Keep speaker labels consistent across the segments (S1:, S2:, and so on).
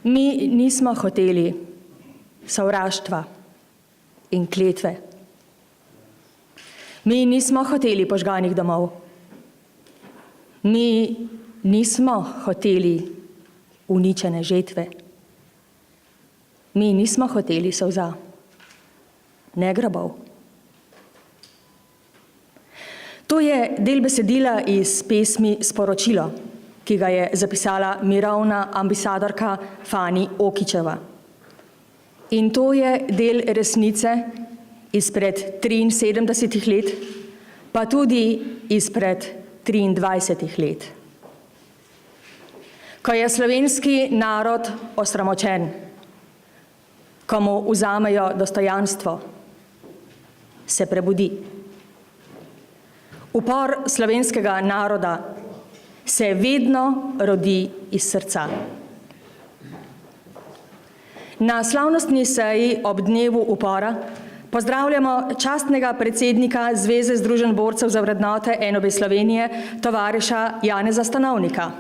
S1: Mi nismo hoteli sovraštva in kletve. Mi nismo hoteli požganih domov. Mi nismo hoteli uničene žetve. Mi nismo hoteli solza, ne grobov. To je del besedila iz pesmi Sporočilo, ki ga je zapisala mirovna ambasadorka Fani Okićeva. In to je del resnice izpred 73 let, pa tudi izpred 23 let. Ko je slovenski narod osramočen, ko mu vzamejo dostojanstvo, se prebudi. Upor slovenskega naroda se vedno rodi iz srca. Na slavnostni seji ob dnevu upora pozdravljamo častnega predsednika Zveze združenj borcev za vrednote NOB Slovenije, tovariša Janeza Stanovnika.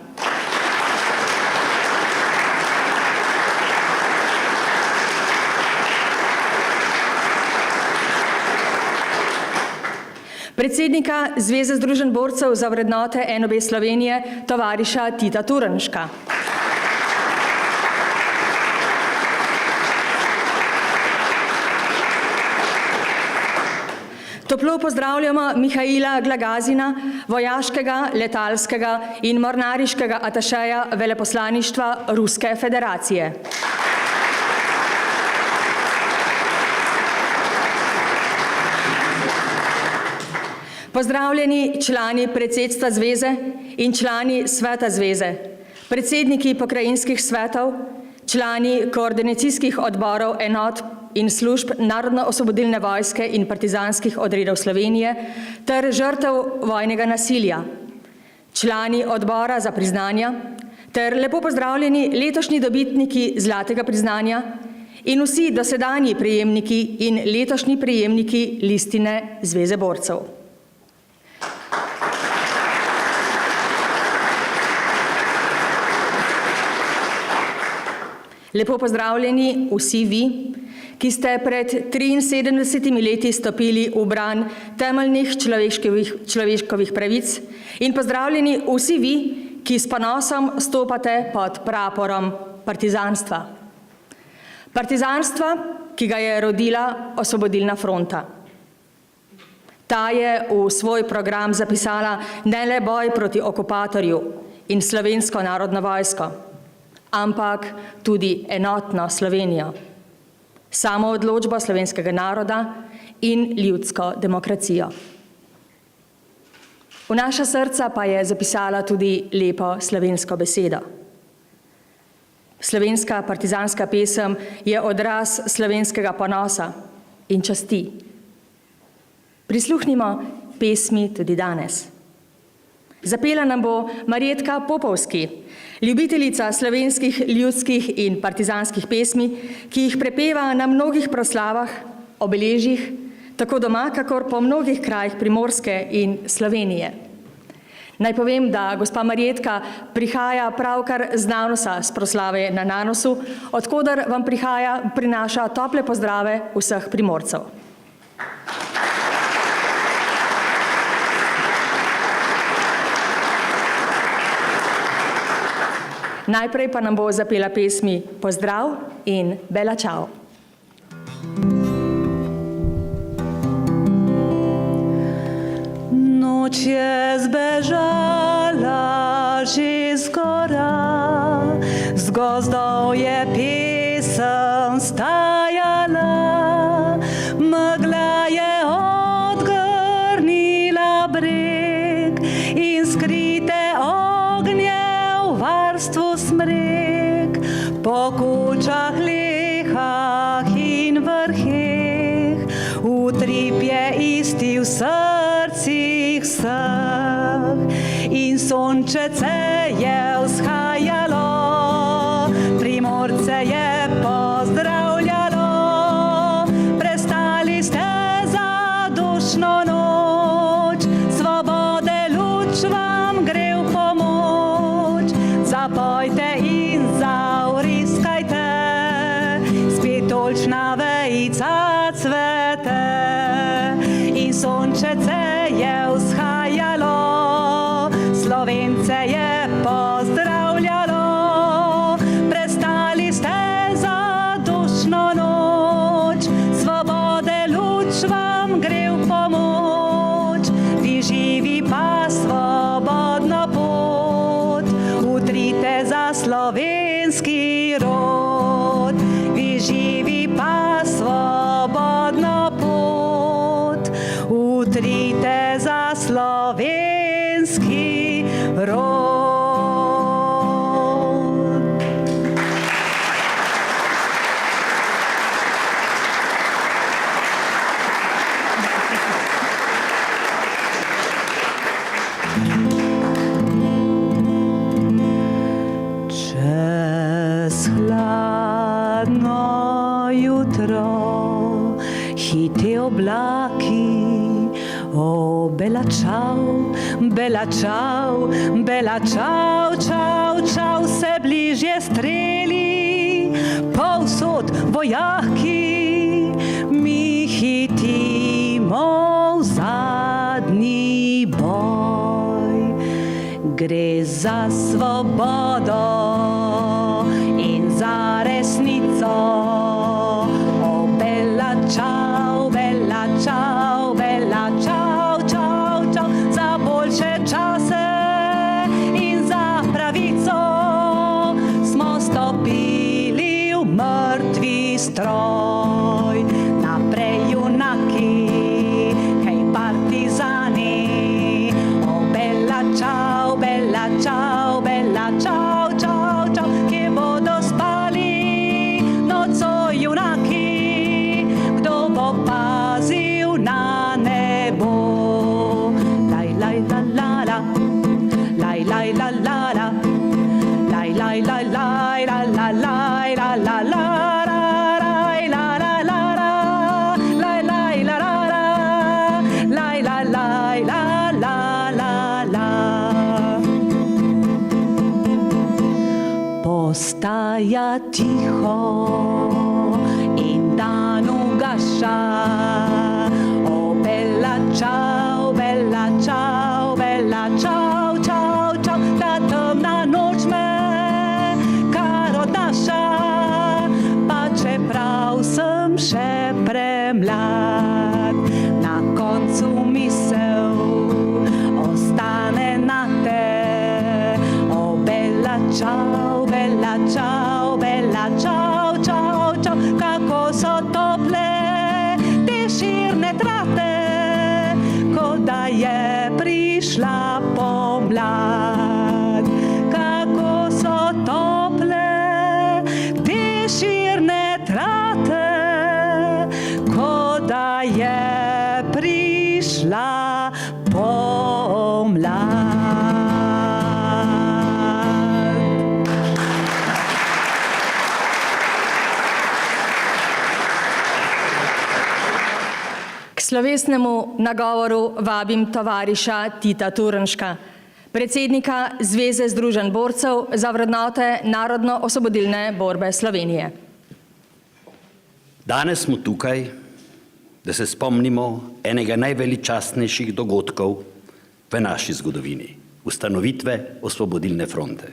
S1: Predsednika Zveze združenj borcev za vrednote NOB Slovenije, tovariša Tita Turnška. Toplo pozdravljamo Mihaila Glagazina, vojaškega, letalskega in mornariškega atašeja veleposlaništva Ruske federacije. Pozdravljeni člani predsedstva Zveze in člani Sveta Zveze, predsedniki pokrajinskih svetov, člani koordinacijskih odborov enot in služb Narodno-osvobodilne vojske in partizanskih odredov Slovenije ter žrtev vojnega nasilja, člani odbora za priznanja ter lepo pozdravljeni letošnji dobitniki zlatega priznanja in vsi dosedanji prejemniki in letošnji prejemniki listine Zveze borcev. Lepo pozdravljeni vsi vi, ki ste pred 73 leti stopili v bran temeljnih človeškovih pravic in pozdravljeni vsi vi, ki s ponosom stopate pod praporom partizanstva. Partizanstva, ki ga je rodila Osvobodilna fronta. Ta je v svoj program zapisala ne le boj proti okupatorju in Slovensko narodno vojsko, ampak tudi enotno Slovenijo, samo odločbo slovenskega naroda in ljudsko demokracijo. V naša srca pa je zapisala tudi lepo slovensko besedo. Slovenska partizanska pesem je odraz slovenskega ponosa in časti. Prisluhnimo pesmi tudi danes. Zapela nam bo Marjetka Popovski, ljubiteljica slovenskih ljudskih in partizanskih pesmi, ki jih prepeva na mnogih proslavah, obeležjih, tako doma, kakor po mnogih krajih Primorske in Slovenije. Naj povem, da gospa Marjetka prihaja pravkar z Nanosa, s proslave na Nanosu, od koder vam prinaša tople pozdrave vseh Primorcev. Najprej pa nam bo zapela pesmi Pozdrav in Bela čao.
S2: Noč je zbežala že zgora, z gozdov je pesem stajala, megla je odgrnila breg in skrite ognje v varstvu smrek, po kučah, lehah in vrheh, utrip je isti v srcih vseh in sončece je vzhajalo, Primorce je pozdravljalo, prestali ste zadušno noč, svobode luč vam gre v pomoč, zapojte in zavriskajte boljčna vejica cvete in sončece je vzhajalo, Slovence je pozdravljalo. Prestali ste zadušno noč, svobode luč vam gre v pomoč. Vi živi pa svobodno pot, utrite za slovenski rod. Vi živi pa svobodno pot, utrite za slovenski rod. Čez hladno jutro hiti oblaki, o bela čau, bela čau, bela čau, čau, čau, se bližje streli, povsod vojaki, mi hitimo v zadnji boj. Gre za svobodo in za resnico, o bela čau, bela čau, bela čau, čau, čau, za boljše čase in za pravico smo stopili v mrtvi stroj. Naprej junaki, hej partizani, o bela čau, bela čau, bela čau, čau, čau, kje bodo spali nocoj junaki, kdo bo pazil na nebo. Laj, laj, la, la, la, laj, laj, la, la, la, laj, laj, la, laj, la, la, laj, la, la, la, laj, la, la, la, la, laj, laj, la, la, la, laj, la, laj, la, la, la, la. Postaja tiho in dan ugaša, o bela čau, bela čau, bela čau, čau, čau, ta temna noč me kar odnaša, pa čeprav sem še premlad, na koncu misel ostane nate, o bela čau, bela čau, bela čau, čau, čau, kako so tople te širne trate, kot da je prišla pomlad. Kako so tople te širne trate, kot da je prišla pomlad.
S1: K slovesnemu nagovoru vabim tovariša Tita Turnška, predsednika Zveze združenj borcev za vrednote narodno-osvobodilne borbe Slovenije.
S3: Danes smo tukaj, da se spomnimo enega najveličastnejših dogodkov v naši zgodovini, ustanovitve Osvobodilne fronte.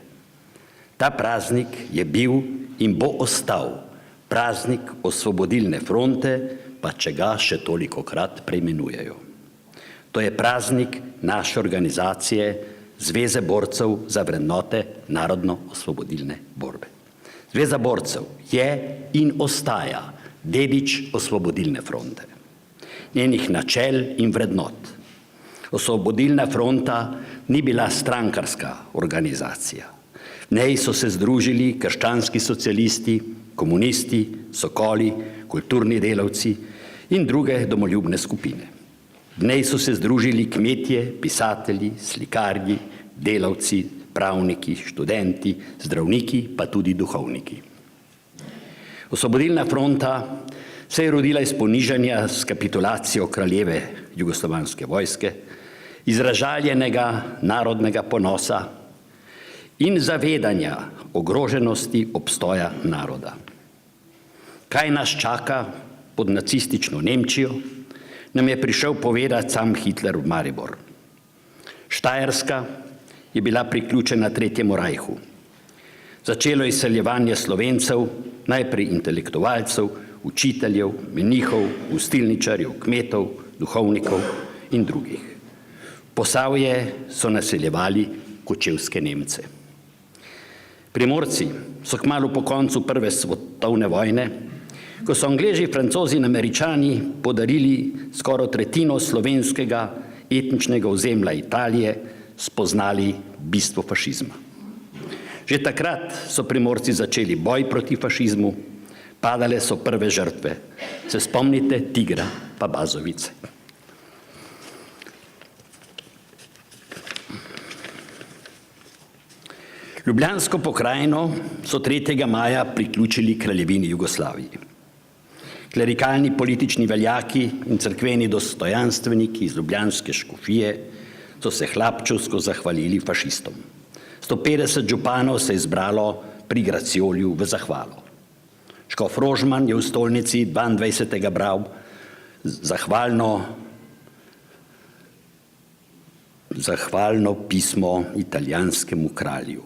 S3: Ta praznik je bil in bo ostal praznik Osvobodilne fronte, pa če ga še tolikokrat preimenujejo. To je praznik naše organizacije Zveze borcev za vrednote narodno-osvobodilne borbe. Zveza borcev je in ostaja dedič Osvobodilne fronte, njenih načel in vrednot. Osvobodilna fronta ni bila strankarska organizacija. V njej so se združili krščanski socialisti, komunisti, sokoli, kulturni delavci in druge domoljubne skupine. V njej so se združili kmetje, pisatelji, slikarji, delavci, pravniki, študenti, zdravniki, pa tudi duhovniki. Osvobodilna fronta se je rodila iz ponižanja s kapitulacijo kraljeve jugoslovanske vojske, izražaljenega narodnega ponosa in zavedanja ogroženosti obstoja naroda. Kaj nas čaka pod nacistično Nemčijo, nam je prišel povedati sam Hitler v Maribor. Štajerska je bila priključena Tretjemu rajhu. Začelo izseljevanje Slovencev, najprej intelektualcev, učiteljev, menihov, gostilničarjev, kmetov, duhovnikov in drugih. Posavje so naseljevali kočevske Nemce. Primorci so kmalu po koncu Prve svetovne vojne, ko so Angleži, Francozi in Američani podarili skoraj tretjino slovenskega etničnega ozemlja Italije, spoznali bistvo fašizma. Že takrat so Primorci začeli boj proti fašizmu, padale so prve žrtve. Se spomnite Tigra pa Bazovice. Ljubljansko pokrajino so 3. maja priključili Kraljevini Jugoslaviji. Klerikalni politični veljaki in cerkveni dostojanstveniki iz ljubljanske škofije so se hlapčevsko zahvalili fašistom. 150 županov se je zbralo pri Gracioliju v zahvalo. Škof Rožman je v stolnici 22. bral zahvalno pismo italijanskemu kralju.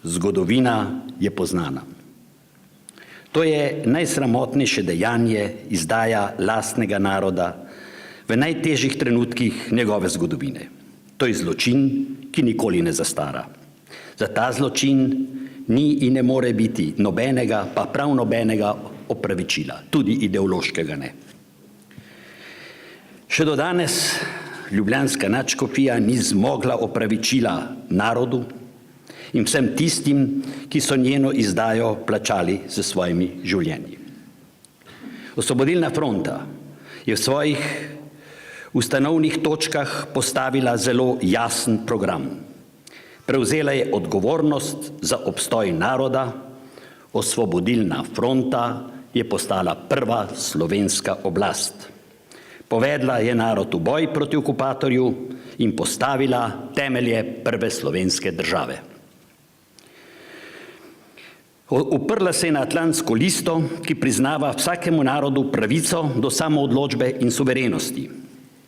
S3: Zgodovina je poznana. To je najsramotnejše dejanje izdaja lastnega naroda v najtežjih trenutkih njegove zgodovine. To je zločin, ki nikoli ne zastara. Za ta zločin ni in ne more biti nobenega, pa prav nobenega opravičila, tudi ideološkega ne. Še do danes ljubljanska nadškofija ni zmogla opravičila narodu in vsem tistim, ki so njeno izdajo plačali s svojimi življenji. Osvobodilna fronta je v svojih ustanovnih točkah postavila zelo jasen program. Prevzela je odgovornost za obstoj naroda, Osvobodilna fronta je postala prva slovenska oblast. Povedla je narod v boj proti okupatorju in postavila temelje prve slovenske države. Uprla se je na atlantsko listo, ki priznava vsakemu narodu pravico do samoodločbe in suverenosti.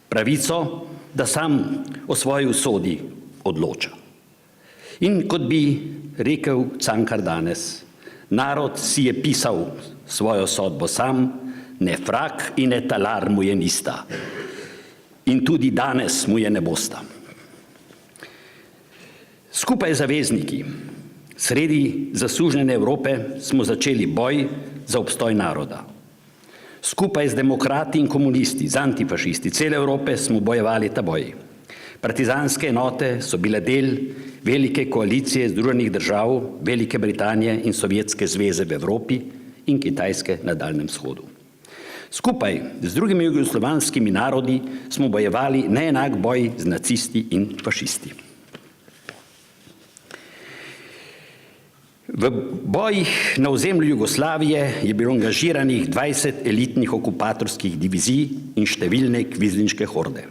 S3: Pravico, da sam o svoji usodi odloča. In kot bi rekel Cankar danes, narod si je pisal svojo sodbo sam, ne frak in ne talar mu je nista. In tudi danes mu je ne bosta. Skupaj z zavezniki, sredi zasužnjene Evrope smo začeli boj za obstoj naroda. Skupaj z demokrati in komunisti, z antifašisti cele Evrope smo bojevali ta boj. Partizanske enote so bile del velike koalicije Združenih držav, Velike Britanije in Sovjetske zveze v Evropi in Kitajske na Daljnem vzhodu. Skupaj z drugimi jugoslovanskimi narodi smo bojevali neenak boj z nacisti in fašisti. V bojih na ozemlju Jugoslavije je bilo angažiranih 20 elitnih okupatorskih divizij in številne kvizlinške horde,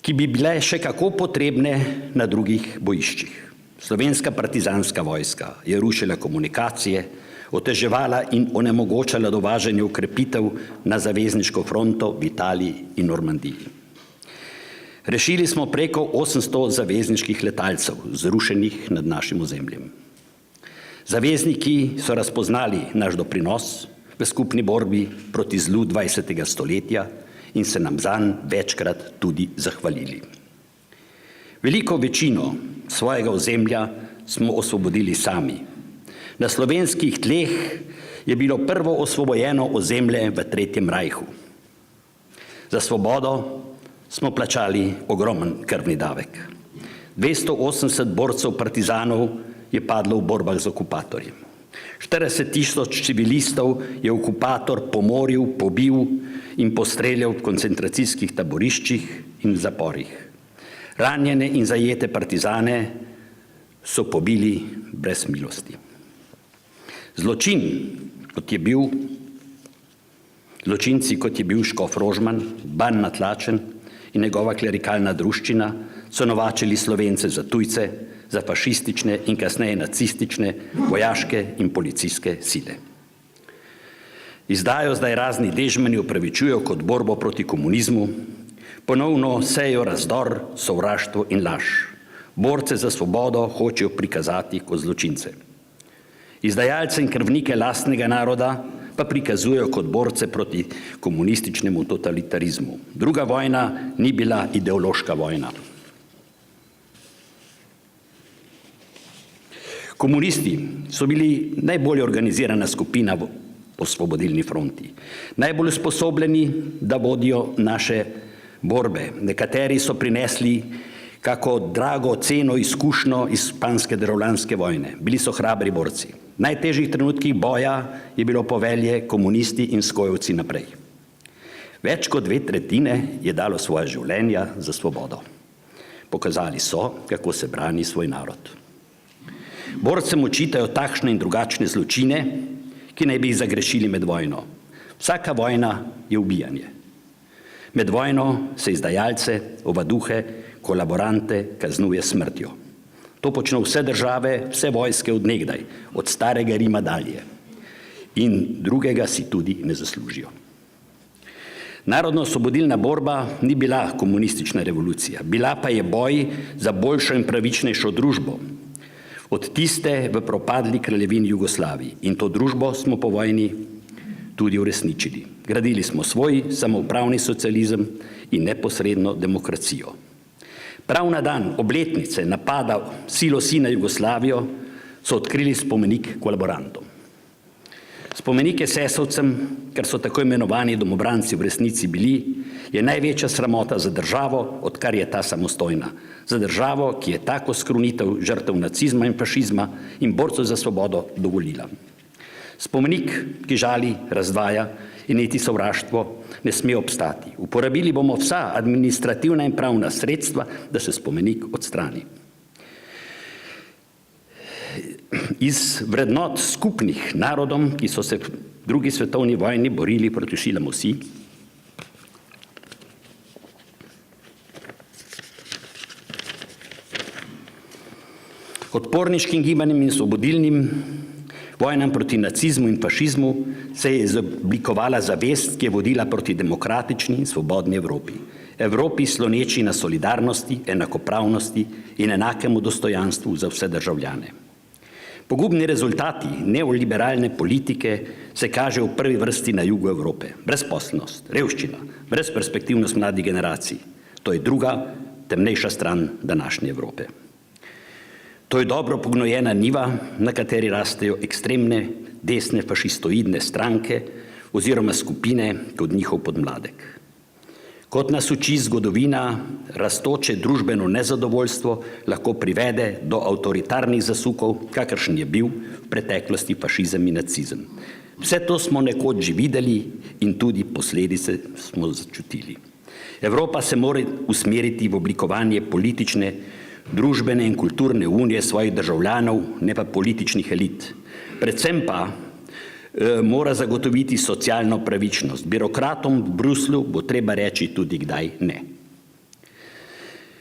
S3: ki bi bile še kako potrebne na drugih bojiščih. Slovenska partizanska vojska je rušila komunikacije, oteževala in onemogočala dovažanje ukrepitev na zavezniško fronto v Italiji in Normandiji. Rešili smo preko 800 zavezniških letalcev, zrušenih nad našim ozemljem. Zavezniki so razpoznali naš doprinos v skupni borbi proti zlu 20. stoletja in se nam zanj večkrat tudi zahvalili. Veliko večino svojega ozemlja smo osvobodili sami. Na slovenskih tleh je bilo prvo osvobojeno ozemlje v Tretjem rajhu. Za svobodo smo plačali ogromen krvni davek. 280 borcev partizanov je padlo v borbah z okupatorjem. 40 000 civilistov je okupator pomoril, pobil in postreljal v koncentracijskih taboriščih in zaporih. Ranjene in zajete partizane so pobili brez milosti. Zločinci, kot je bil škof Rožman, Ban Natlačen in njegova klerikalna druščina, so novačili Slovence za tujce, za fašistične in kasneje nacistične vojaške in policijske sile. Izdajo zdaj razni dežmani upravičujejo kot borbo proti komunizmu, ponovno sejo razdor, sovraštvo in laž. Borce za svobodo hočejo prikazati kot zločince. Izdajalce in krvnike lastnega naroda pa prikazujejo kot borce proti komunističnemu totalitarizmu. Druga vojna ni bila ideološka vojna. Komunisti so bili najbolj organizirana skupina v osvobodilni fronti. Najbolj usposobljeni, da vodijo naše borbe. Nekateri so prinesli kako drago ceno izkušnjo iz španske državljanske vojne. Bili so hrabri borci. V najtežjih trenutkih boja je bilo povelje komunisti in skojevci naprej. Več kot 2/3 je dalo svoja življenja za svobodo. Pokazali so, kako se brani svoj narod. Borcem očitajo takšne in drugačne zločine, ki naj bi jih zagrešili med vojno. Vsaka vojna je ubijanje. Med vojno se izdajalce, ovaduhe, kolaborante kaznuje smrtjo. To počnejo vse države, vse vojske od nekdaj, od starega Rima dalje. In drugega si tudi ne zaslužijo. Narodno-osvobodilna borba ni bila komunistična revolucija, bila pa je boj za boljšo in pravičnejšo družbo. Od tiste v propadli kraljevini Jugoslaviji. In to družbo smo po vojni tudi uresničili. Gradili smo svoj samoupravni socializem in neposredno demokracijo. Prav na dan obletnice napada silosi na Jugoslavijo so odkrili spomenik kolaborantom. Spomenik esesovcem, ker so tako imenovani domobranci v resnici bili, je največja sramota za državo, odkar je ta samostojna. Za državo, ki je tako skrunitev žrtev nacizma in fašizma in borcev za svobodo dovolila. Spomenik, ki žali, razdvaja in neti sovraštvo, ne sme obstati. Uporabili bomo vsa administrativna in pravna sredstva, da se spomenik odstrani. Iz vrednot skupnih narodom, ki so se v drugi svetovni vojni borili proti silam moči, odporniškim gibanjem in osvobodilnim vojnam proti nacizmu in fašizmu se je izoblikovala zavest, ki je vodila proti demokratični in svobodni Evropi. Evropi sloneči na solidarnosti, enakopravnosti in enakemu dostojanstvu za vse državljane. Pogubni rezultati neoliberalne politike se kaže v prvi vrsti na jugu Evrope. Brezposelnost, revščina, brezperspektivnost mladih generacij. To je druga, temnejša stran današnje Evrope. To je dobro pognojena njiva, na kateri rastejo ekstremne, desne, fašistoidne stranke oziroma skupine kot njihov podmladek. Kot nas uči zgodovina, rastoče družbeno nezadovoljstvo lahko privede do avtoritarnih zasukov, kakršen je bil v preteklosti fašizem in nacizem. Vse to smo nekoč že videli in tudi posledice smo začutili. Evropa se mora usmeriti v oblikovanje politične, družbene in kulturne unije svojih državljanov, ne pa političnih elit. Predvsem pa mora zagotoviti socialno pravičnost. Birokratom v Bruslju bo treba reči tudi kdaj ne.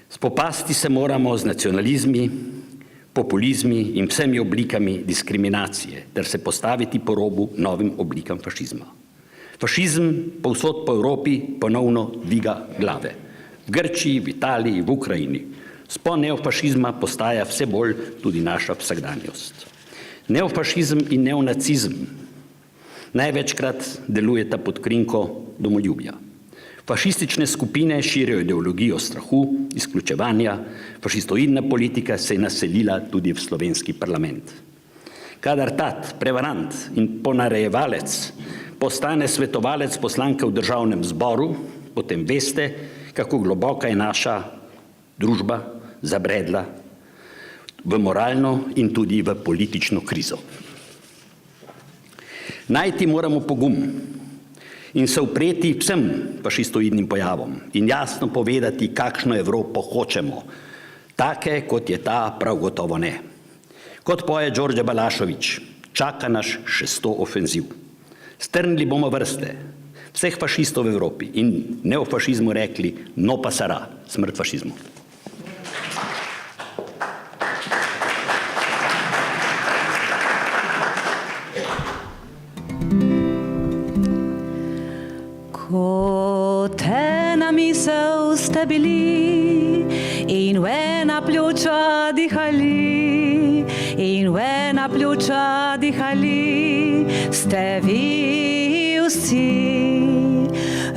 S3: Spopasti se moramo z nacionalizmi, populizmi in vsemi oblikami diskriminacije, ter se postaviti po robu novim oblikam fašizma. Fašizem povsod po Evropi ponovno dviga glave. V Grčiji, v Italiji, v Ukrajini. Spon neofašizma postaja vse bolj tudi naša vsakdanjost. Neofašizem in neonacizem največkrat delujeta pod krinko domoljubja. Fašistične skupine širijo ideologijo strahu, izključevanja, fašistoidna politika se je naselila tudi v slovenski parlament. Kadar tat, prevarant in ponarejevalec postane svetovalec poslanke v državnem zboru, potem veste, kako globoka je naša družba zabredla v moralno in tudi v politično krizo. Najti moramo pogum in se upreti vsem fašistoidnim pojavom in jasno povedati, kakšno Evropo hočemo. Take, kot je ta, prav gotovo ne. Kot poje Đorđe Balašović, čaka nas še 100 ofenziv. Strnili bomo vrste vseh fašistov v Evropi in neofašizmu rekli no pasará, smrt fašizmu.
S2: Ko te na misel ste bili in v ena pljuča dihali, in v ena pljuča dihali, ste vi vsi.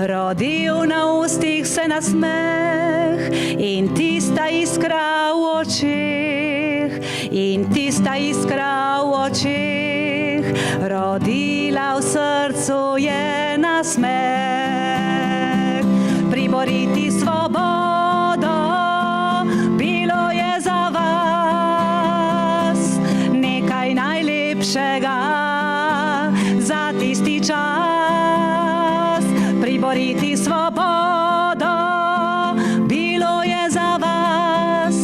S2: Rodil na ustih se nasmeh in tista iskra v očeh, in tista iskra v očeh, rodila v srcu je nasmeh. Priboriti svobodo, bilo je za vas nekaj najlepšega za tisti čas. Priboriti svobodo, bilo je za vas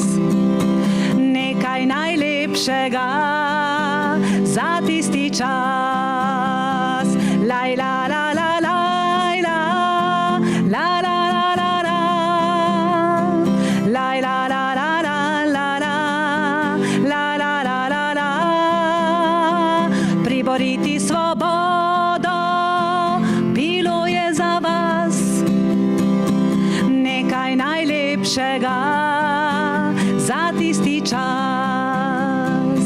S2: nekaj najlepšega za tisti čas. Laj, la, la, la, laj, la, la, la, la, la, la, laj, la, la, la, la, la, la, la, la, la, la, la. Priboriti svobodo, bilo je za vas nekaj najlepšega za tisti čas.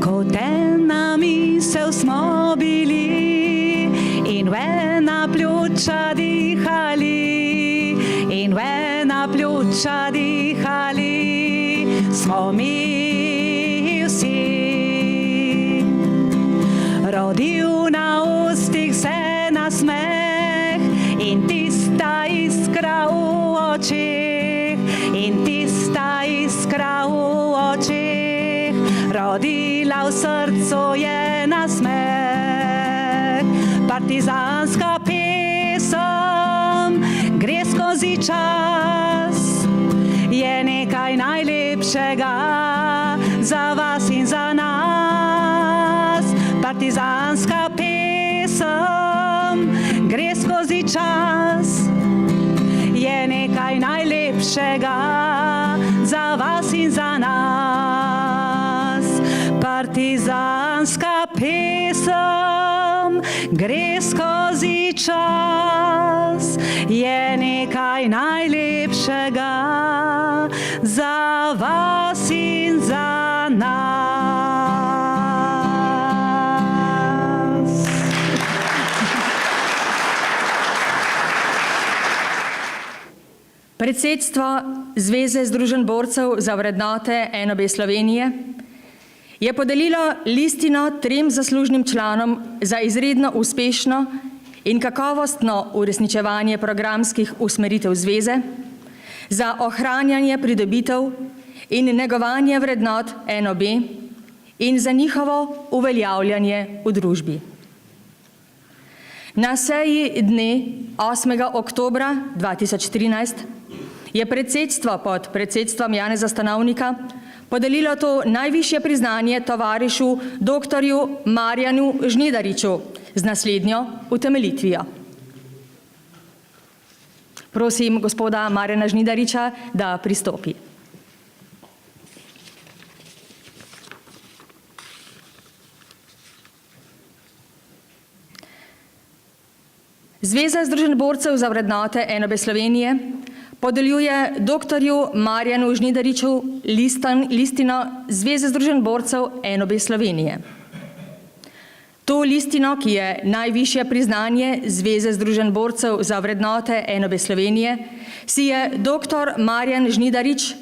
S2: Ko temna misel smo bili in v ena pljuča dihali, in v ena pljuča dihali, smo mi vsi. Rodil na ustih se nasmeh in tista iskra v očeh, in tista iskra v očeh, rodila v srcu je nasmeh. Partizanska pesem gre skozi čas, je nekaj najlepšega za vas in za nas. Partizanska pesem gre skozi čas, je nekaj najlepšega za vas in za nas. Partizanska pesem gre skozi čas, je nekaj najlepšega za vas in za nas.
S1: Predsedstvo Zveze združenj borcev za vrednote NOB Slovenije je podelilo listino 3 zaslužnim članom za izredno uspešno in kakovostno uresničevanje programskih usmeritev Zveze, za ohranjanje pridobitev in negovanje vrednot NOB in za njihovo uveljavljanje v družbi. Na seji dne 8. oktobra 2013 je predsedstvo pod predsedstvom Janeza Stanovnika podelilo to najvišje priznanje tovarišu dr. Marjanu Žnidariču z naslednjo utemeljitvijo. Prosim gospoda Marjana Žnidariča, da pristopi. Zveza združenj borcev za vrednote NOB Slovenije podeljuje dr. Marjanu Žnidariču listino Zveze združenj borcev NOB Slovenije. To listino, ki je najvišje priznanje Zveze združenj borcev za vrednote NOB Slovenije, si je dr. Marjan Žnidarič,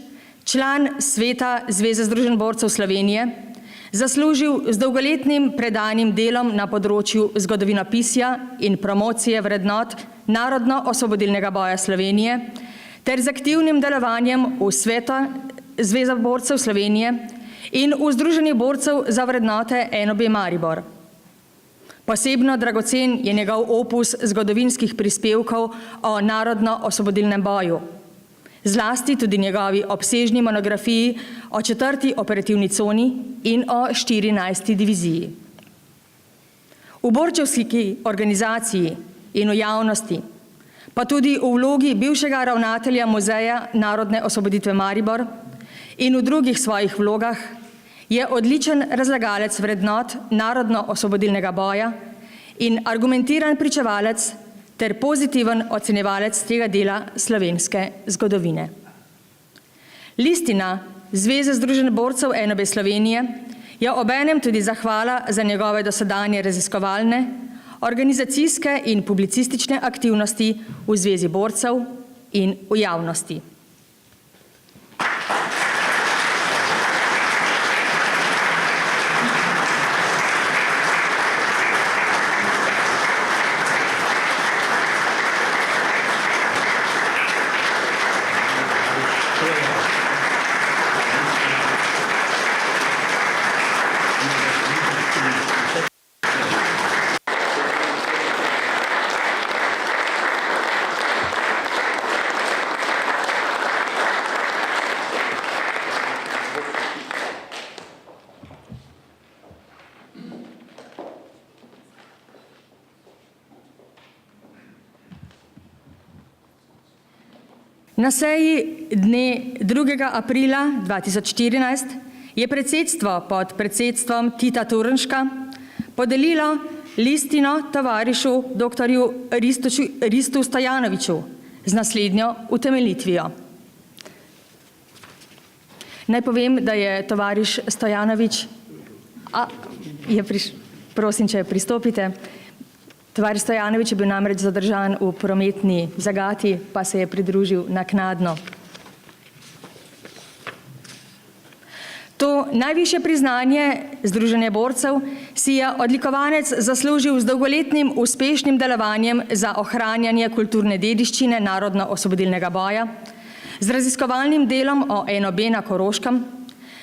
S1: član Sveta Zveze združenj borcev Slovenije, zaslužil z dolgoletnim predanim delom na področju zgodovinopisja in promocije vrednot narodno-osvobodilnega boja Slovenije ter z aktivnim delovanjem v Svetu Zveze borcev Slovenije in v Združenju borcev za vrednote NOB Maribor. Posebno dragocen je njegov opus zgodovinskih prispevkov o narodno-osvobodilnem boju, zlasti tudi njegovi obsežni monografiji o 4. operativni coni in o 14. diviziji. V borčevski organizaciji in v javnosti, pa tudi v vlogi bivšega ravnatelja Muzeja narodne osvoboditve Maribor in v drugih svojih vlogah, je odličen razlagalec vrednot narodno-osvobodilnega boja in argumentiran pričevalec ter pozitiven ocenjevalec tega dela slovenske zgodovine. Listina Zveze združenj borcev NOB Slovenije je obenem tudi zahvala za njegove dosedanje raziskovalne, organizacijske in publicistične aktivnosti v Zvezi borcev in v javnosti. Na seji dne 2. aprila 2014 je predsedstvo pod predsedstvom Tita Turnška podelilo listino tovarišu dr. Ristu Stojanoviću z naslednjo utemeljitvijo. Naj povem, da je tovariš Stojanović, prosim, če pristopite. Tovariš Stojanović je bil namreč zadržan v prometni zagati, pa se je pridružil naknadno. To najvišje priznanje Združenja borcev si je odlikovanec zaslužil z dolgoletnim uspešnim delovanjem za ohranjanje kulturne dediščine narodno-osvobodilnega boja, z raziskovalnim delom o NOB na Koroškem,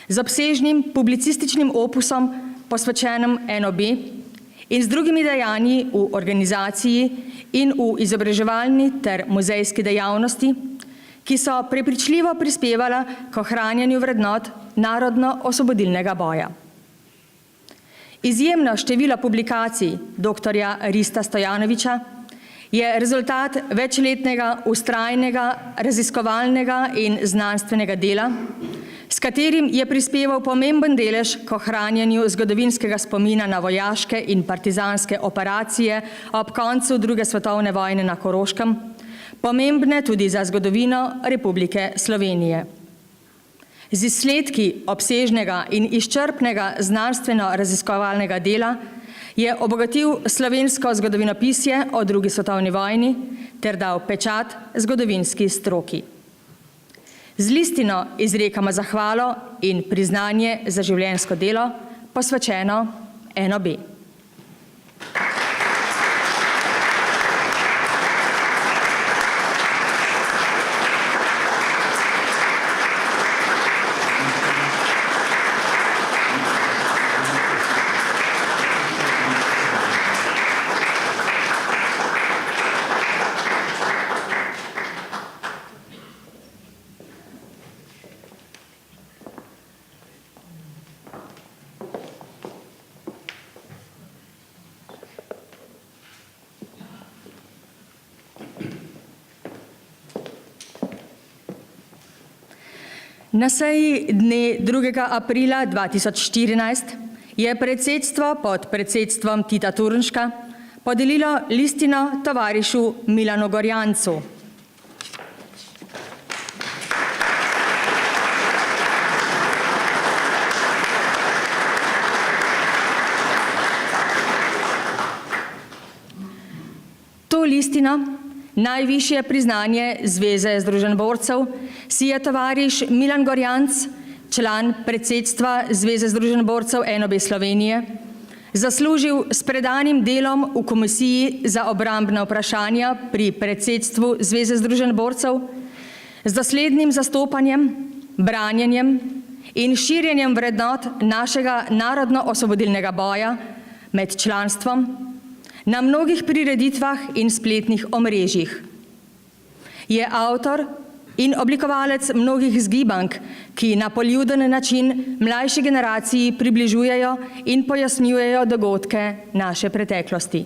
S1: z obsežnim publicističnim opusom posvečenim NOB in z drugimi dejanji v organizaciji in v izobraževalni ter muzejski dejavnosti, ki so prepričljivo prispevala k ohranjanju vrednot narodno-osvobodilnega boja. Izjemno število publikacij dr. Rista Stojanovića je rezultat večletnega vztrajnega raziskovalnega in znanstvenega dela, s katerim je prispeval pomemben delež k ohranjanju zgodovinskega spomina na vojaške in partizanske operacije ob koncu II. Svetovne vojne na Koroškem, pomembne tudi za zgodovino Republike Slovenije. Z izsledki obsežnega in izčrpnega znanstveno-raziskovalnega dela je obogatil slovensko zgodovinopisje o II. Svetovni vojni ter dal pečat zgodovinski stroki. Z listino izrekamo zahvalo in priznanje za življenjsko delo, posvečeno NOB. Na seji dne 2. aprila 2014 je predsedstvo pod predsedstvom Tita Turnška podelilo listino tovarišu Milanu Gorjancu. To listino, najvišje priznanje Zveze združenj borcev, si je tovariš Milan Gorjanc, član predsedstva Zveze združenj borcev NOB Slovenije, zaslužil s predanim delom v Komisiji za obrambna vprašanja pri predsedstvu Zveze združenj borcev, z doslednim zastopanjem, branjenjem in širjenjem vrednot našega narodno-osvobodilnega boja med članstvom na mnogih prireditvah in spletnih omrežjih. Je avtor in oblikovalec mnogih zgibank, ki na poljuden način mlajši generaciji približujejo in pojasnjujejo dogodke naše preteklosti.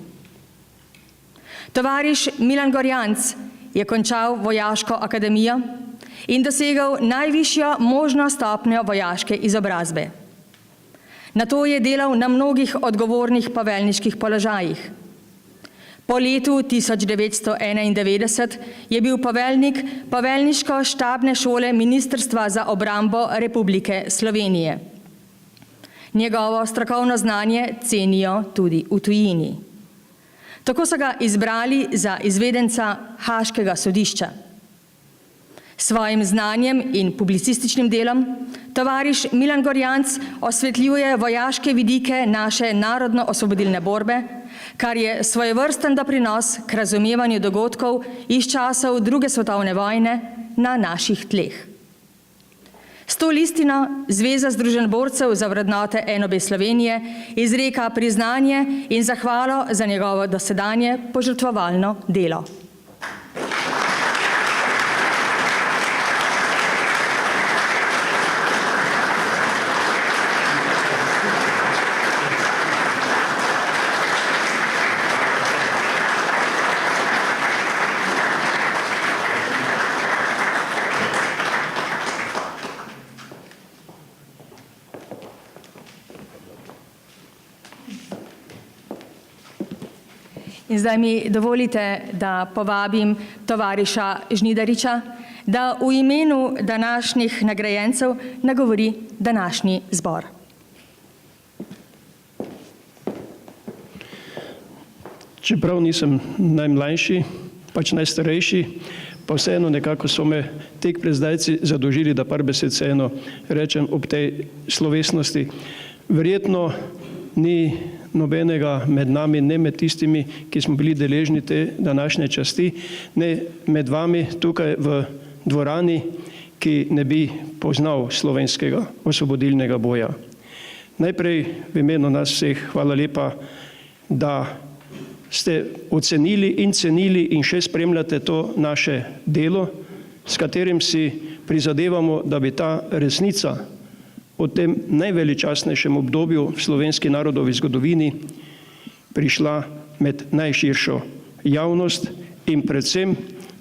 S1: Tovariš Milan Gorjanc je končal vojaško akademijo in dosegel najvišjo možno stopnjo vojaške izobrazbe. Nato je delal na mnogih odgovornih poveljniških položajih. Po letu 1991 je bil poveljnik poveljniško-štabne šole Ministrstva za obrambo Republike Slovenije. Njegovo strokovno znanje cenijo tudi v tujini. Tako so ga izbrali za izvedenca Haaškega sodišča. Svojim znanjem in publicističnim delom tovariš Milan Gorjanc osvetljuje vojaške vidike naše narodno-osvobodilne borbe, kar je svojevrsten doprinos k razumevanju dogodkov iz časov II. Svetovne vojne na naših tleh. S to listino Zveza združenj borcev za vrednote NOB Slovenije izreka priznanje in zahvalo za njegovo dosedanje požrtvovalno delo. In zdaj mi dovolite, da povabim tovariša Žnidariča, da v imenu današnjih nagrajencev nagovori današnji zbor.
S4: Čeprav nisem najmlajši, pač najstarejši, pa vseeno nekako so me tek pred zdajci zadolžili, da par besed vseeno rečem ob tej slovesnosti. Verjetno ni nobenega med nami, ne med tistimi, ki smo bili deležni te današnje časti, ne med vami tukaj v dvorani, ki ne bi poznal slovenskega osvobodilnega boja. Najprej v imenu nas vseh hvala lepa, da ste ocenili in cenili in še spremljate to naše delo, s katerim si prizadevamo, da bi ta resnica o tem najveličastnejšem obdobju v slovenski narodovi zgodovini prišla med najširšo javnost in predvsem,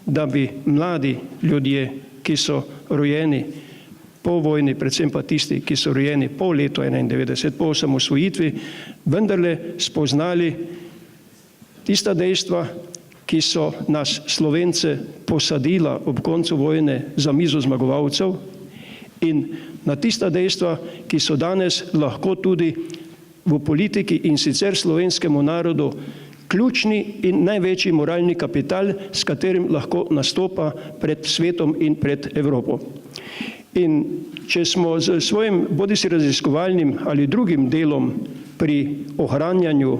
S4: da bi mladi ljudje, ki so rojeni po vojni, predvsem pa tisti, ki so rojeni po letu 1991, po osamosvojitvi, vendarle spoznali tista dejstva, ki so nas Slovence posadila ob koncu vojne za mizo zmagovalcev, in na tista dejstva, ki so danes lahko tudi v politiki in sicer slovenskemu narodu ključni in največji moralni kapital, s katerim lahko nastopa pred svetom in pred Evropo. In če smo z svojim bodisi raziskovalnim ali drugim delom pri ohranjanju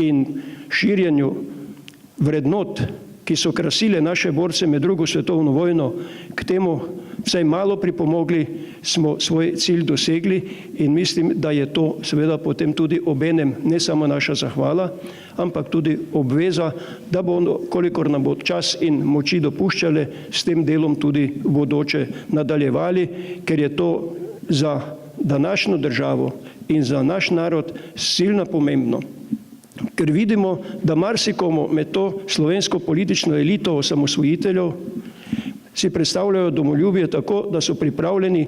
S4: in širjenju vrednot, ki so krasile naše borce med drugo svetovno vojno, k temu vsaj malo pripomogli, smo svoj cilj dosegli in mislim, da je to seveda potem tudi obenem ne samo naša zahvala, ampak tudi obveza, da bomo, kolikor nam bo čas in moči dopuščale, s tem delom tudi bodoče nadaljevali, ker je to za današnjo državo in za naš narod silno pomembno. Ker vidimo, da marsikomu med to slovensko politično elito osamosvojiteljev si predstavljajo domoljubje tako, da so pripravljeni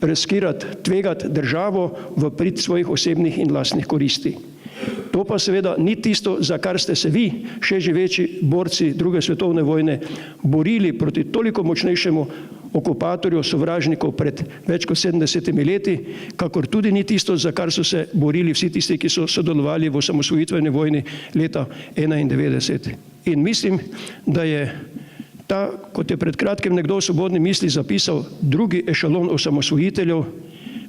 S4: riskirati, tvegati državo v prid svojih osebnih in lastnih koristi. To pa seveda ni tisto, za kar ste se vi, še živeči borci druge svetovne vojne, borili proti toliko močnejšemu okupatorju, sovražnikov pred več kot 70 leti, kakor tudi ni tisto, za kar so se borili vsi tisti, ki so sodelovali v osamosvojitveni vojni leta 1991. In mislim, da je ta, kot je pred kratkim nekdo v Svobodni misli zapisal, drugi ešalon osamosvojiteljev,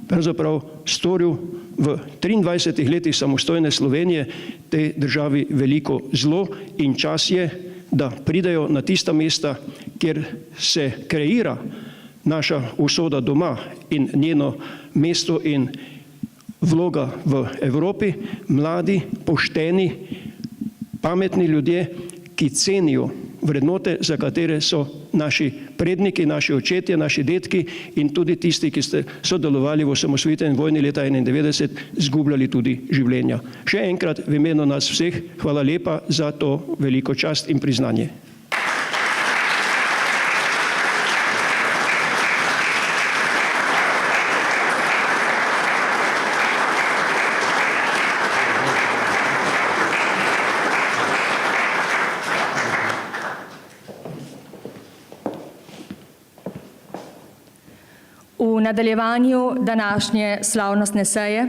S4: pravzaprav storil v 23 letih samostojne Slovenije tej državi veliko zlo in čas je, da pridejo na tista mesta, kjer se kreira naša usoda doma in njeno mesto in vloga v Evropi, mladi, pošteni, pametni ljudje, ki cenijo vrednote, za katere so naši predniki, naši očetje, naši dedki in tudi tisti, ki ste sodelovali v osamosvojitveni vojni leta 1991, zgubljali tudi življenja. Še enkrat v imenu nas vseh hvala lepa za to veliko čast in priznanje.
S1: V nadaljevanju današnje slavnostne seje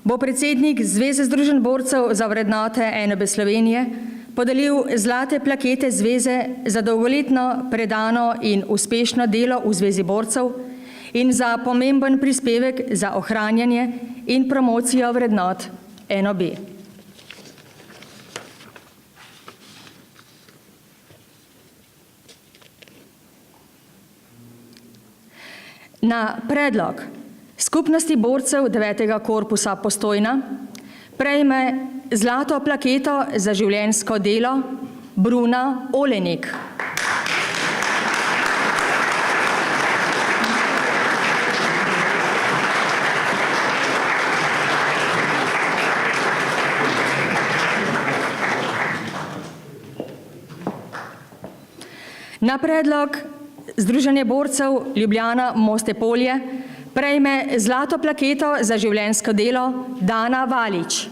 S1: bo predsednik Zveze združenj borcev za vrednote NOB Slovenije podelil zlate plakete Zveze za dolgoletno predano in uspešno delo v Zvezi borcev in za pomemben prispevek za ohranjanje in promocijo vrednot NOB. Na predlog Skupnosti borcev 9. korpusa Postojna prejme zlato plaketo za življenjsko delo Bruna Olenik. Na predlog Združenje borcev Ljubljana Moste Polje prejme zlato plaketo za življenjsko delo Dana Valič.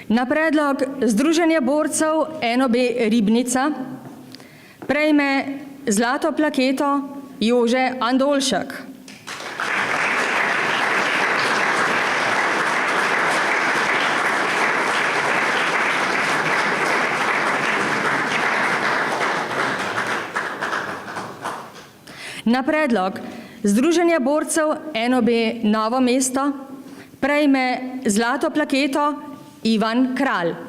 S1: Na predlog Združenja borcev NOB Ribnica prejme zlato plaketo Jože Andolšek. Na predlog Združenja borcev NOB Novo mesto prejme zlato plaketo Ivan Kralj.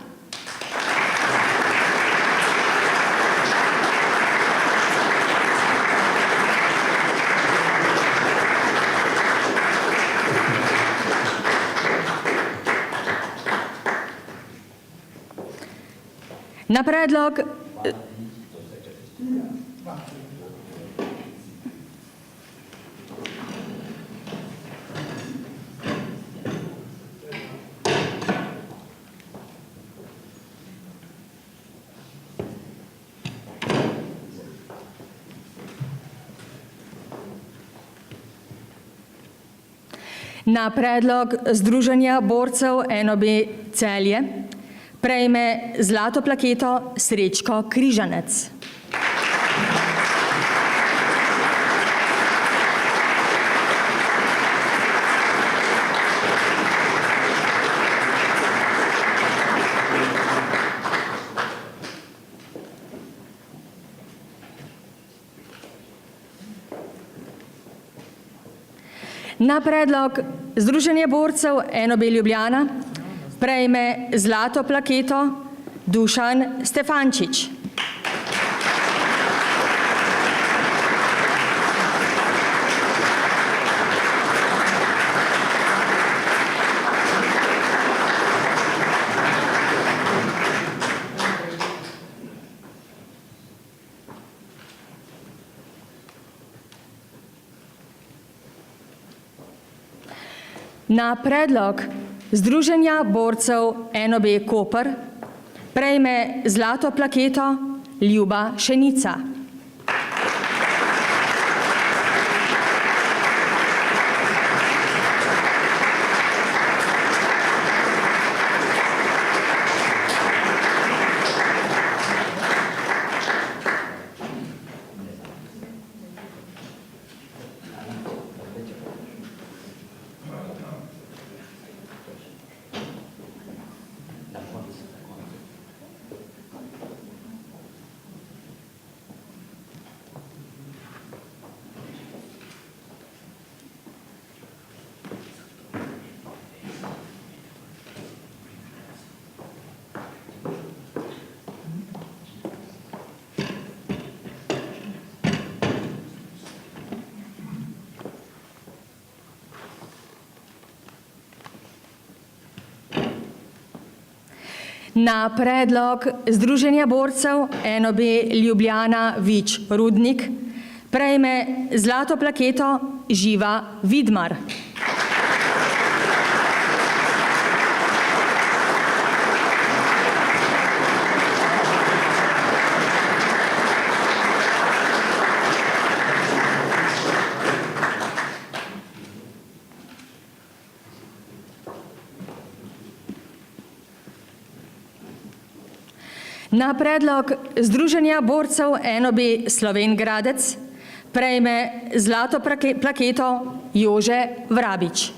S1: Na predlog Združenja borcev NOB Celje prejme zlato plaketo Srečko Križanec. Na predlog Združenja borcev NOB Ljubljana prejme zlato plaketo Dušan Stefančič. Na predlog Združenja borcev NOB Koper prejme zlato plaketo Ljuba Šenica. Na predlog Združenja borcev NOB Ljubljana Vič Rudnik prejme zlato plaketo Živa Vidmar. Na predlog Združenja borcev NOB Slovenj Gradec prejme zlato plaketo Jože Vrabič.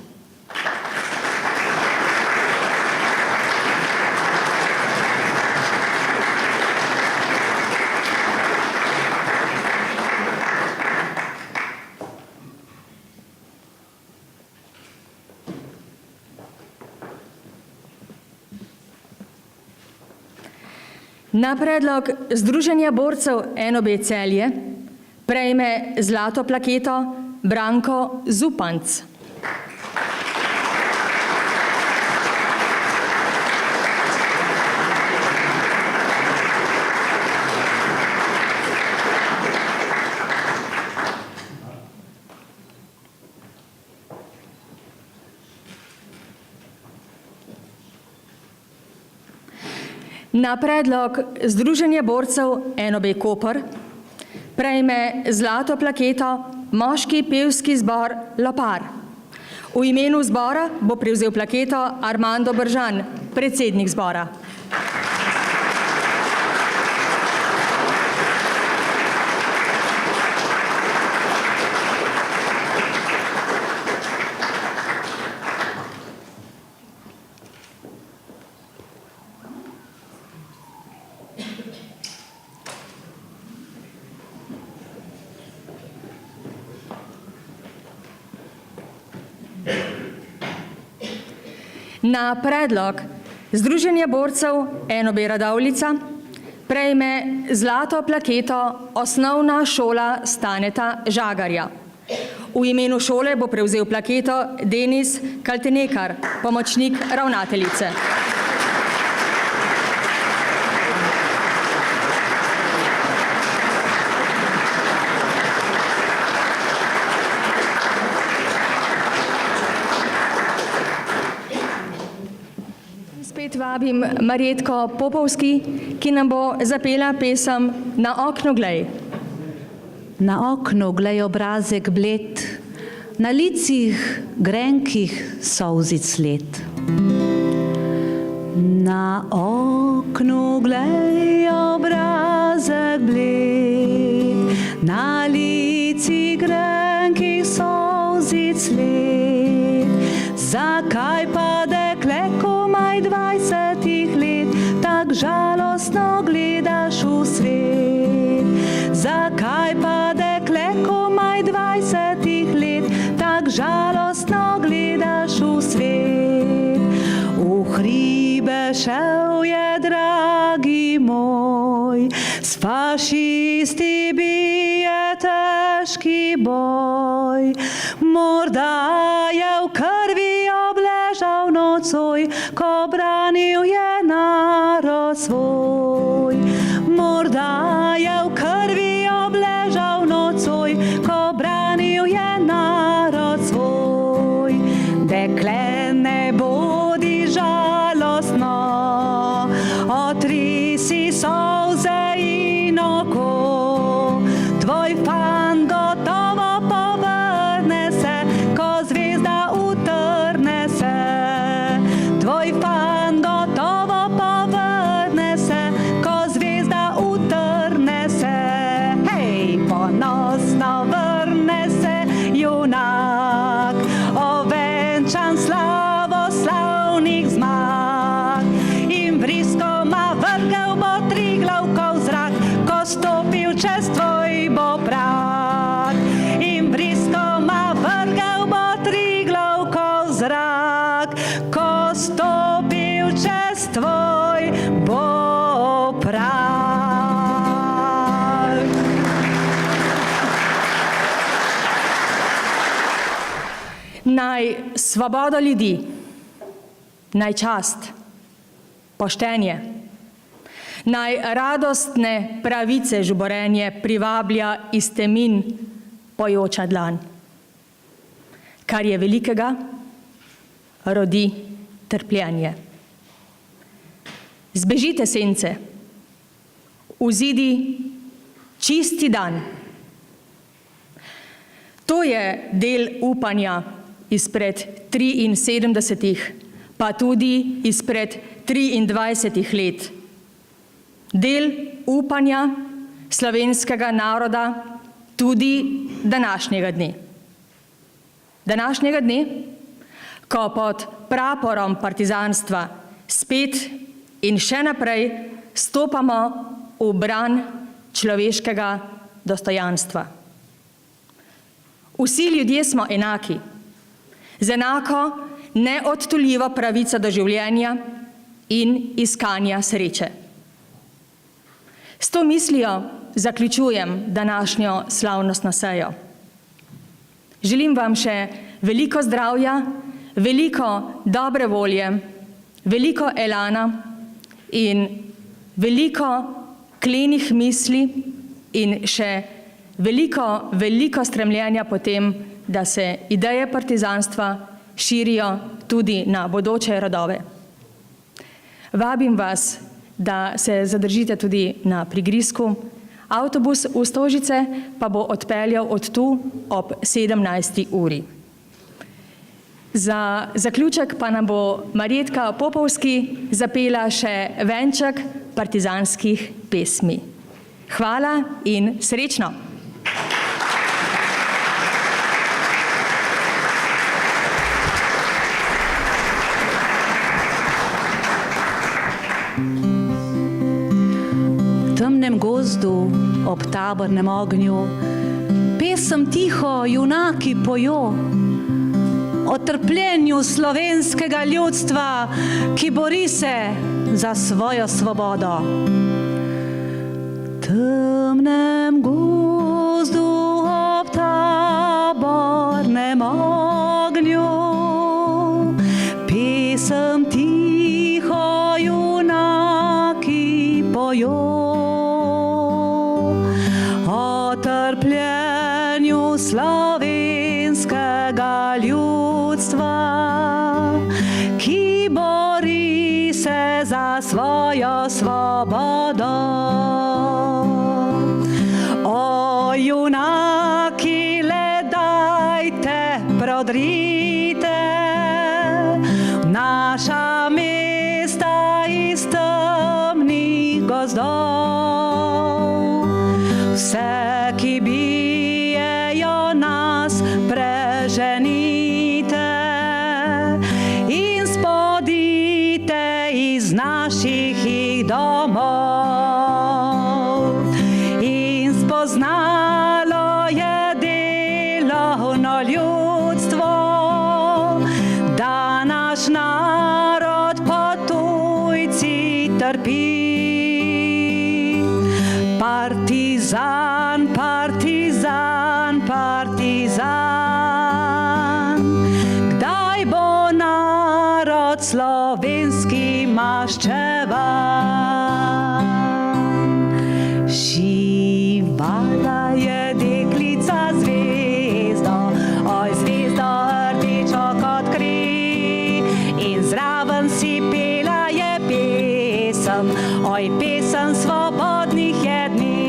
S1: Na predlog Združenja borcev NOB Celje prejme zlato plaketo Branko Zupanc. Na predlog Združenja borcev NOB Koper prejme zlato plaketo moški pevski zbor Lopar. V imenu zbora bo prevzel plaketo Armando Bržan, predsednik zbora. Na predlog Združenja borcev NOB Radovljica prejme zlato plaketo Osnovna šola Staneta Žagarja. V imenu šole bo prevzel plaketo Denis Kaltenekar, pomočnik ravnateljice. Spet vabim Marjetko Popovski, ki nam bo zapela pesem Na okno glej.
S2: Na oknu glej obrazek bled, na licih grenkih solzic sled. Na oknu glej obrazek bled, na licih grenkih solzic sled. Zakaj pa dekle komaj 20 let, tak žalostno gledaš v svet? Zakaj pa dekle komaj 20 let, tak žalostno gledaš v svet? V hribe šel je, dragi moj, s fašisti bije težki boj. Morda je v krvi obležal nocoj, ko branil je narod svoj. Morda je v krvi obležal nocoj, ko branil je narod svoj. Dekle, ne bodi žalostno, otri si solze in oko. Tvoj fan gotovo povrne se, ko zvezda utrne se. Tvoj fan gotovo povrne se, ko zvezda utrne se. Hej, ponosno vrne se junak, ovenčan slavoslavnih zmag. In vriskoma vrgel bo Triglavkov zrak, ko stopil čez tvoj bo prag. In vriskoma vrgel bo Triglavkov zrak, ko stopil čez tvoj bo prag.
S1: Naj svobodo ljudi, naj čast, poštenje, naj radostne pravice žuborenje privablja iz temin pojoča dlan. Kar je velikega, rodi trpljenje. Zbežite sence, vzidi čisti dan. To je del upanja izpred 73, pa tudi izpred 23 let. del upanja slovenskega naroda tudi današnjega dne. Današnjega dne, ko pod praporom partizanstva spet in še naprej stopamo v bran človeškega dostojanstva. Vsi ljudje smo enaki, z enako neodtuljivo pravico do življenja in iskanja sreče. S to mislijo zaključujem današnjo slavnostno sejo. Želim vam še veliko zdravja, veliko dobre volje, veliko elana in veliko klenih misli in še veliko stremljenja po tem, da se ideje partizanstva širijo tudi na bodoče rodove. Vabim vas, da se zadržite tudi na prigrizku. Avtobus v Stožice pa bo odpeljal od tu ob 17. uri. Za zaključek pa nam bo Marjetka Popovski zapela še venček partizanskih pesmi. Hvala in srečno!
S2: V temnem gozdu ob tabornem ognju pesem tiho junaki pojo o trpljenju slovenskega ljudstva, ki bori se za svojo svobodo. V temnem gozdu ob tabornem ognju pesem tiho junaki pojo o trpljenju slovenskega ljudstva, ki bori se za svojo svobodo. O junaki, le dajte, prodrite v naša mesta iz temnih gozdov. Vse, ki bijejo nas, preženite in spodite iz naših domov. In spoznalo je delovno ljudstvo, da naš narod pod tujci trpi. Partizan, partizan, partizan, kdaj bo narod slovenski maščevan? Šivala je deklica zvezdo, oj zvezdo rdečo kot kri, in zraven si pela je pesem, oj pesem svobodnih je dni.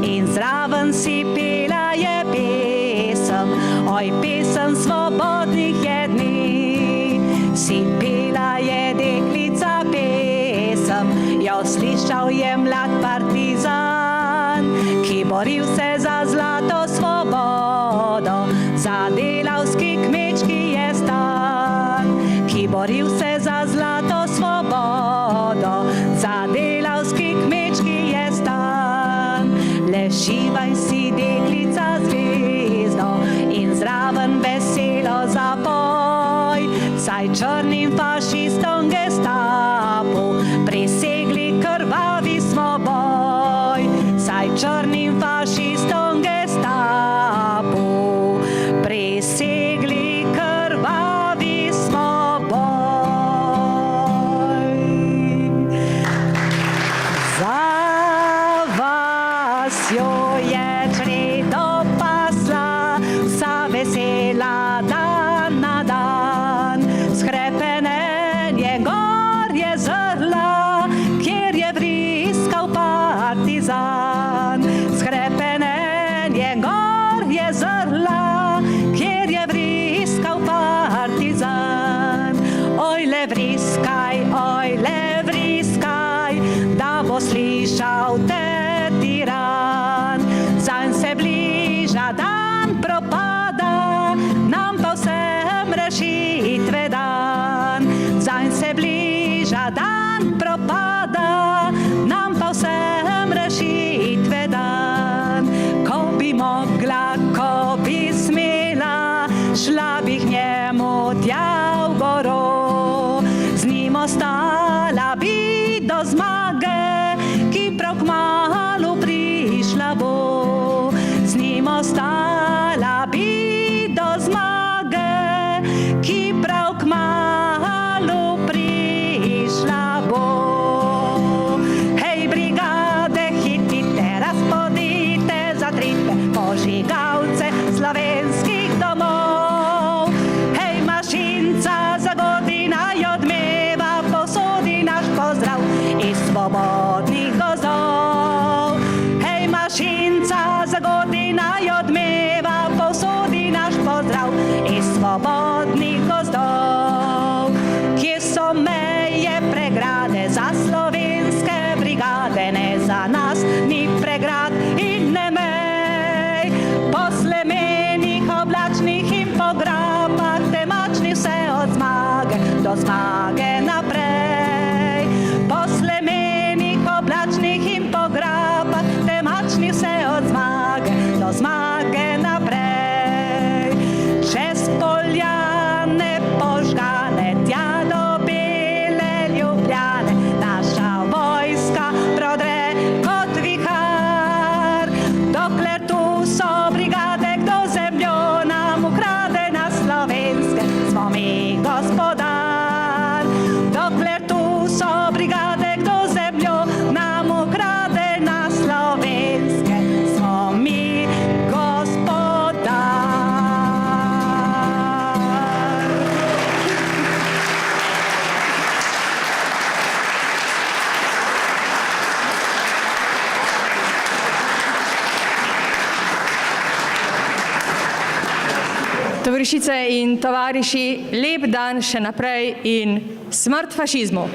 S2: In zraven si pela je pesem, oj pesem svobodnih je dni. Si pela je deklica pesem, jo slišal je mlad partizan, ki boril se za zlato svobodo, za delavski kmečki je stan, ki boril se za zlato svobodo, za delavski kmečki je stan. Le šivaj si deklica zvezdo in zraven veselo zapoj, saj črnim fašistom Gestapu presegli krvavi smo boj. Saj črnim fašistom Gestapu presegli krvavi smo boj. Za vasjo je čredo pasla, vsa vesela dan na dan. Shrepenenje gor je zrla, kjer je vriskal partizan. Shrepenenje gor je zrla, kjer je vriskal partizan. Oj le vriskaj, da bo molitve dan. Ko bi mogla, ko bi smela, šla bi k njemu tja v goro. Z njim ostala bi do zmage, ki prav kmalu prišla bo. Z njim ostala bi do zmage, ki prav kmalu prišla bo. Hej, brigade, hitite, razpodite, zatrite požigalce slovenskih domov. Hej, mašinca zagodi naj odmeva, posodi naš pozdrav iz svobodnih gozdov. Hej, mašinca zagodi naj odmeva, posodi naš pozdrav iz svobodnih gozdov. Kje so meje pregrade za slovenske brigade, ne za nas ni pregrad in ne mej. Po slemenih oblačnih in po grapah temačnih vse od zmage do zmage naprej. Po slemenih oblačnih in po grapah temačnih vse od zmage do zmage naprej. Čez poljane požgane tja do bele Ljubljane, naša vojska prodre kot vihar. Dokler tu so brigade, kdo zemljo nam ukrade na slovenske, smo mi gospodar. Dokler tu so brigade, kdo zemljo nam ukrade na slovenske, smo mi gospodar.
S1: Tovarišice in tovariši, lep dan še naprej in smrt fašizmu!